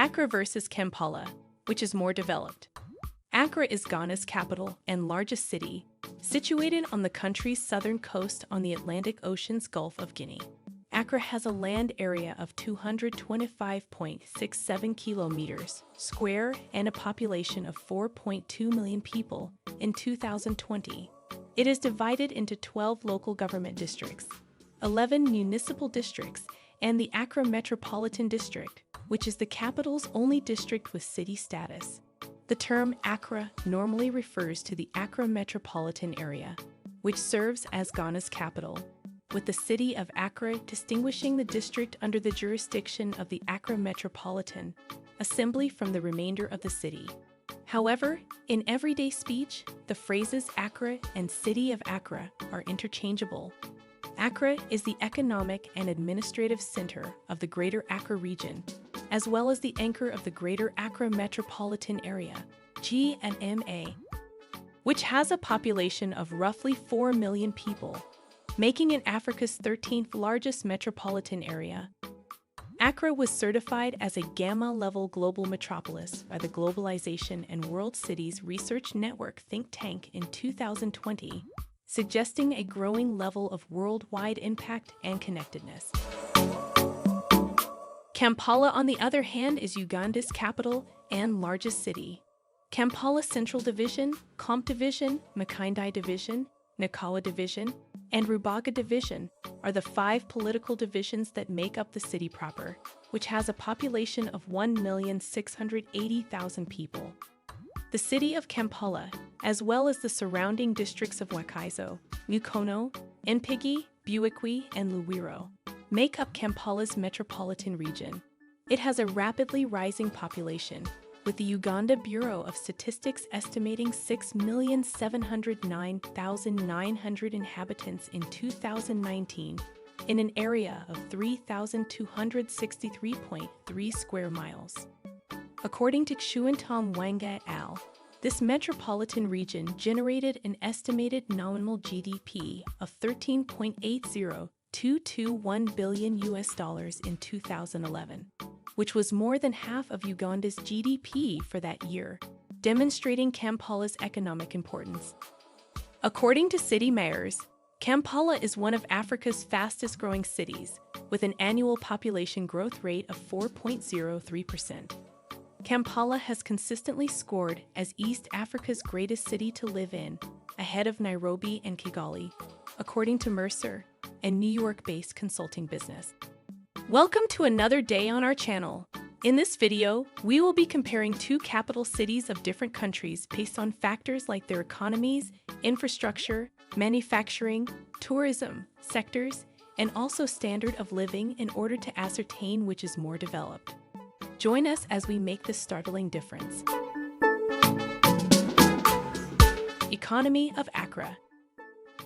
Accra versus Kampala, which is more developed. Accra is Ghana's capital and largest city, situated on the country's southern coast on the Atlantic Ocean's Gulf of Guinea. Accra has a land area of 225.67 kilometers square and a population of 4.2 million people in 2020. It is divided into 12 local government districts, 11 municipal districts, and the Accra Metropolitan District, which is the capital's only district with city status. The term Accra normally refers to the Accra metropolitan area, which serves as Ghana's capital, with the city of Accra distinguishing the district under the jurisdiction of the Accra Metropolitan Assembly from the remainder of the city. However, in everyday speech, the phrases Accra and City of Accra are interchangeable. Accra is the economic and administrative center of the Greater Accra region, as well as the anchor of the Greater Accra Metropolitan Area, GNMA, which has a population of roughly 4 million people, making it Africa's 13th largest metropolitan area. Accra was certified as a Gamma-level global metropolis by the Globalization and World Cities Research Network think tank in 2020, suggesting a growing level of worldwide impact and connectedness. Kampala, on the other hand, is Uganda's capital and largest city. Kampala Central Division, Comp Division, Makindye Division, Nakawa Division, and Rubaga Division are the 5 political divisions that make up the city proper, which has a population of 1,680,000 people. The city of Kampala, as well as the surrounding districts of Wakaizo, Mukono, Mpigi, Buikwe, and Luwiro, make up Kampala's metropolitan region. It has a rapidly rising population, with the Uganda Bureau of Statistics estimating 6,709,900 inhabitants in 2019 in an area of 3,263.3 square miles. According to Chuantom Wanga et al., this metropolitan region generated an estimated nominal GDP of $13.80221 billion in 2011, which was more than half of Uganda's GDP for that year, demonstrating Kampala's economic importance. According to city mayors, Kampala is one of Africa's fastest-growing cities, with an annual population growth rate of 4.03%. Kampala has consistently scored as East Africa's greatest city to live in, ahead of Nairobi and Kigali, according to Mercer, a New York-based consulting business. Welcome to another day on our channel. In this video, we will be comparing 2 capital cities of different countries based on factors like their economies, infrastructure, manufacturing, tourism, sectors, and also standard of living in order to ascertain which is more developed. Join us as we make this startling difference. Economy of Accra.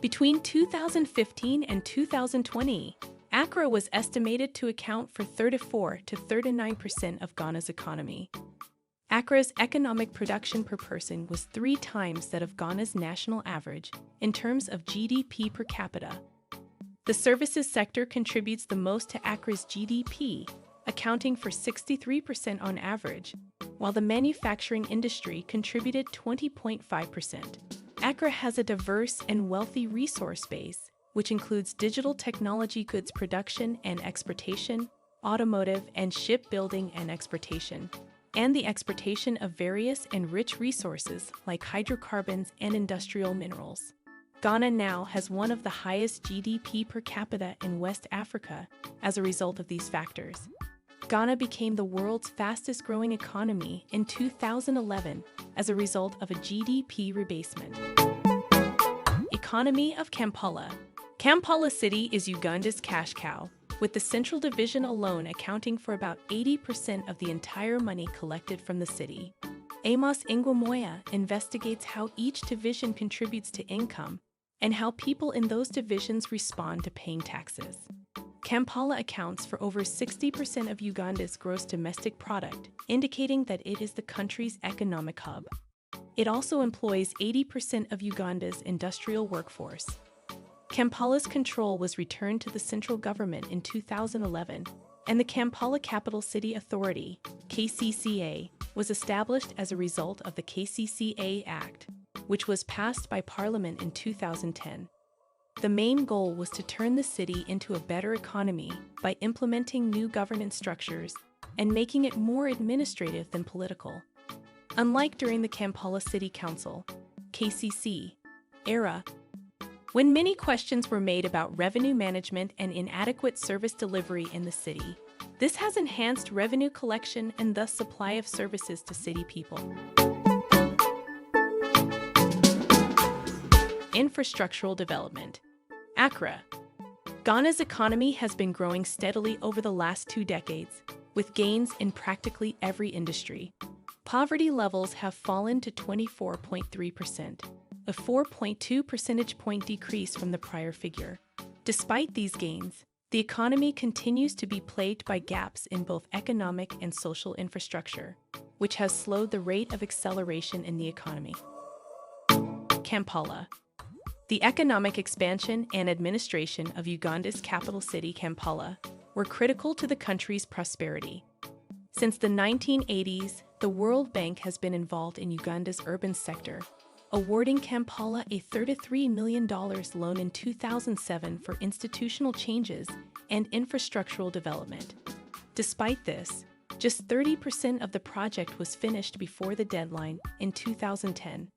Between 2015 and 2020, Accra was estimated to account for 34 to 39% of Ghana's economy. Accra's economic production per person was 3 times that of Ghana's national average in terms of GDP per capita. The services sector contributes the most to Accra's GDP, accounting for 63% on average, while the manufacturing industry contributed 20.5%. Accra has a diverse and wealthy resource base, which includes digital technology goods production and exportation, automotive and shipbuilding and exportation, and the exportation of various and rich resources like hydrocarbons and industrial minerals. Ghana now has one of the highest GDP per capita in West Africa as a result of these factors. Ghana became the world's fastest-growing economy in 2011 as a result of a GDP rebasement. Economy of Kampala. Kampala City is Uganda's cash cow, with the Central Division alone accounting for about 80% of the entire money collected from the city. Amos Ingwamoya investigates how each division contributes to income and how people in those divisions respond to paying taxes. Kampala accounts for over 60% of Uganda's gross domestic product, indicating that it is the country's economic hub. It also employs 80% of Uganda's industrial workforce. Kampala's control was returned to the central government in 2011, and the Kampala Capital City Authority, KCCA, was established as a result of the KCCA Act, which was passed by Parliament in 2010. The main goal was to turn the city into a better economy by implementing new governance structures and making it more administrative than political. Unlike during the Kampala City Council, KCC, era, when many questions were made about revenue management and inadequate service delivery in the city, this has enhanced revenue collection and thus supply of services to city people. Infrastructural development. Accra. Ghana's economy has been growing steadily over the last 2 decades, with gains in practically every industry. Poverty levels have fallen to 24.3%, a 4.2 percentage point decrease from the prior figure. Despite these gains, the economy continues to be plagued by gaps in both economic and social infrastructure, which has slowed the rate of acceleration in the economy. Kampala. The economic expansion and administration of Uganda's capital city, Kampala, were critical to the country's prosperity. Since the 1980s, the World Bank has been involved in Uganda's urban sector, awarding Kampala a $33 million loan in 2007 for institutional changes and infrastructural development. Despite this, just 30% of the project was finished before the deadline in 2010.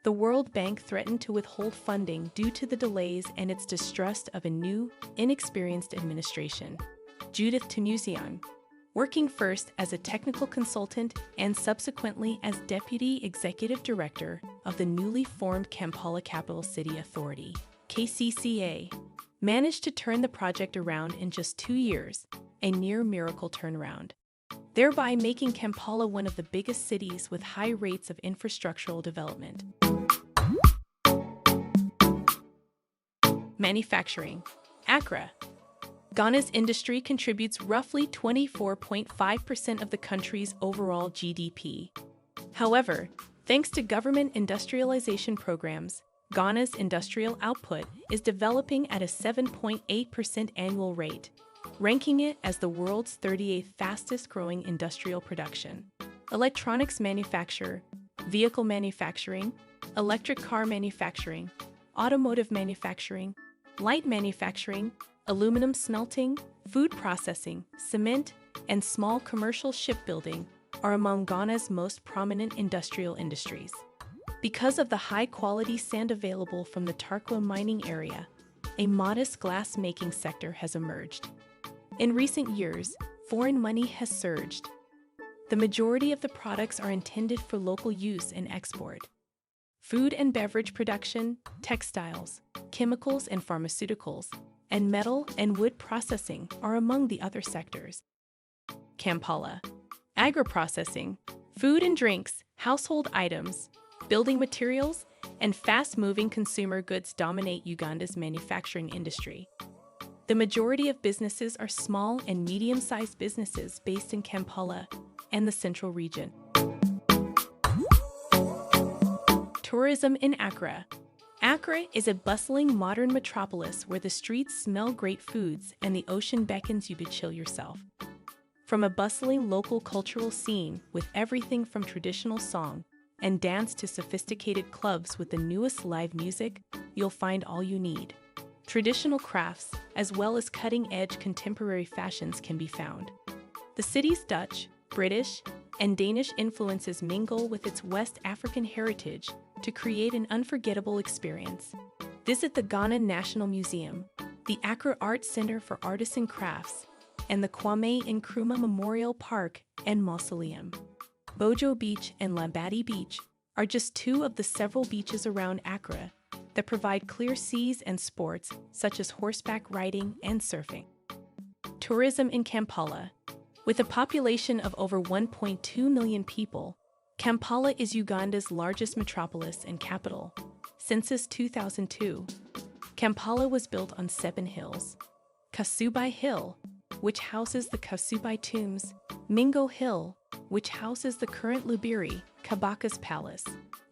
The World Bank threatened to withhold funding due to the delays and its distrust of a new, inexperienced administration. Judith Tunusian, working first as a technical consultant and subsequently as Deputy Executive Director of the newly formed Kampala Capital City Authority, KCCA, managed to turn the project around in just 2 years, a near-miracle turnaround, thereby making Kampala one of the biggest cities with high rates of infrastructural development. Manufacturing. Accra. Ghana's industry contributes roughly 24.5% of the country's overall GDP. However, thanks to government industrialization programs, Ghana's industrial output is developing at a 7.8% annual rate, ranking it as the world's 38th fastest-growing industrial production. Electronics manufacture, vehicle manufacturing, electric car manufacturing, automotive manufacturing, light manufacturing, aluminum smelting, food processing, cement, and small commercial shipbuilding are among Ghana's most prominent industrial industries. Because of the high-quality sand available from the Tarkwa mining area, a modest glass-making sector has emerged. In recent years, foreign money has surged. The majority of the products are intended for local use and export. Food and beverage production, textiles, chemicals and pharmaceuticals, and metal and wood processing are among the other sectors. Kampala. Agri-processing, food and drinks, household items, building materials, and fast-moving consumer goods dominate Uganda's manufacturing industry. The majority of businesses are small and medium-sized businesses based in Kampala and the central region. Tourism in Accra. Accra is a bustling modern metropolis where the streets smell great foods and the ocean beckons you to chill yourself. From a bustling local cultural scene with everything from traditional song and dance to sophisticated clubs with the newest live music, you'll find all you need. Traditional crafts, as well as cutting-edge contemporary fashions, can be found. The city's Dutch, British, and Danish influences mingle with its West African heritage to create an unforgettable experience. Visit the Ghana National Museum, the Accra Art Center for Arts and Crafts, and the Kwame Nkrumah Memorial Park and Mausoleum. Bojo Beach and Lambadi Beach are just 2 of the several beaches around Accra that provide clear seas and sports such as horseback riding and surfing. Tourism in Kampala. With a population of over 1.2 million people, Kampala is Uganda's largest metropolis and capital. Census 2002. Kampala was built on 7 hills. Kasubai Hill, which houses the Kasubai tombs, Mingo Hill, which houses the current Lubiri, Kabaka's Palace,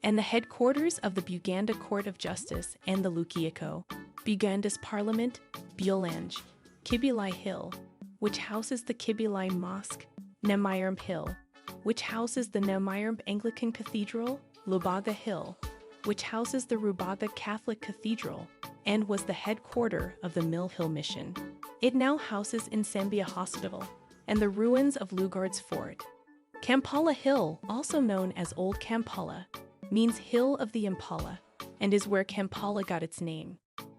and the headquarters of the Buganda Court of Justice and the Lukieko, Buganda's Parliament, Bulange, Kibilai Hill, which houses the Kibuli Mosque, Namibia Hill, which houses the Namibia Anglican Cathedral, Lubaga Hill, which houses the Rubaga Catholic Cathedral, and was the headquarters of the Mill Hill Mission. It now houses Nsambia Hospital and the ruins of Lugard's Fort. Kampala Hill, also known as Old Kampala, means Hill of the Impala, and is where Kampala got its name.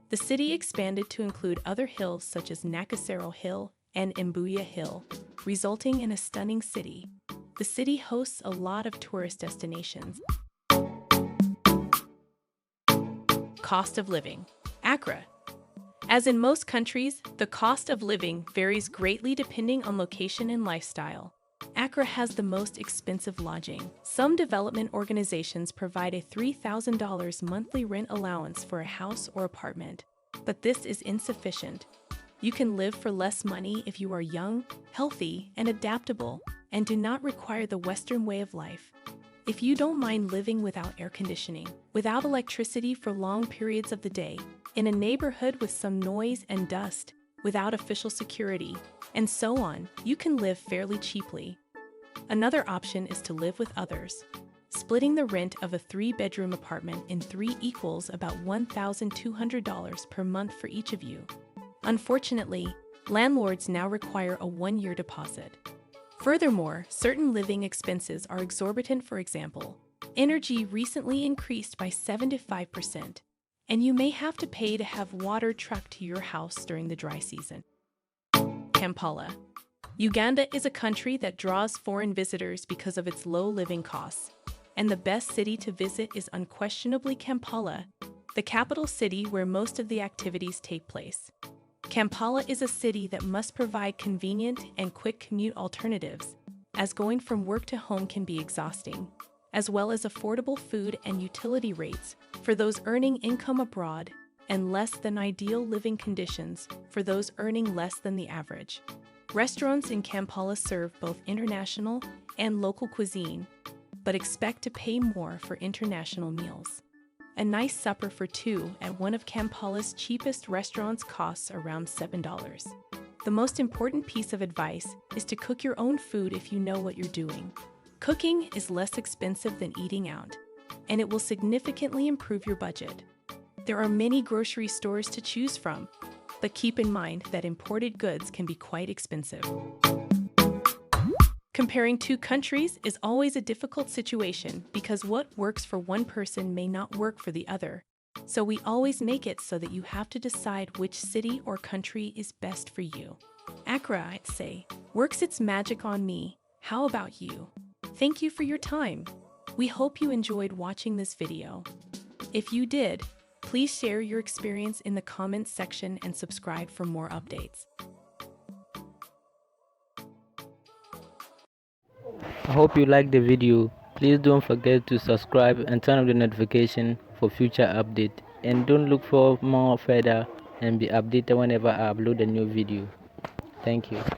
The city expanded to include other hills such as Nakasero Hill and Mbuya Hill, resulting in a stunning city. The city hosts a lot of tourist destinations. Cost of living. Accra. As in most countries, the cost of living varies greatly depending on location and lifestyle. Accra has the most expensive lodging. Some development organizations provide a $3,000 monthly rent allowance for a house or apartment, but this is insufficient. You can live for less money if you are young, healthy, and adaptable, and do not require the Western way of life. If you don't mind living without air conditioning, without electricity for long periods of the day, in a neighborhood with some noise and dust, without official security, and so on, you can live fairly cheaply. Another option is to live with others. Splitting the rent of a 3-bedroom apartment in 3 equals about $1,200 per month for each of you. Unfortunately, landlords now require a 1-year deposit. Furthermore, certain living expenses are exorbitant. For example, energy recently increased by 75%, and you may have to pay to have water trucked to your house during the dry season. Kampala. Uganda is a country that draws foreign visitors because of its low living costs, and the best city to visit is unquestionably Kampala, the capital city where most of the activities take place. Kampala is a city that must provide convenient and quick commute alternatives, as going from work to home can be exhausting, as well as affordable food and utility rates for those earning income abroad and less than ideal living conditions for those earning less than the average. Restaurants in Kampala serve both international and local cuisine, but expect to pay more for international meals. A nice supper for 2 at one of Kampala's cheapest restaurants costs around $7. The most important piece of advice is to cook your own food if you know what you're doing. Cooking is less expensive than eating out, and it will significantly improve your budget. There are many grocery stores to choose from, but keep in mind that imported goods can be quite expensive. Comparing 2 countries is always a difficult situation because what works for one person may not work for the other. So we always make it so that you have to decide which city or country is best for you. Accra, I'd say, works its magic on me. How about you? Thank you for your time. We hope you enjoyed watching this video. If you did, please share your experience in the comments section and subscribe for more updates. I hope you liked the video. Please don't forget to subscribe and turn on the notification for future update. And don't look for more further and be updated whenever I upload a new video. Thank you.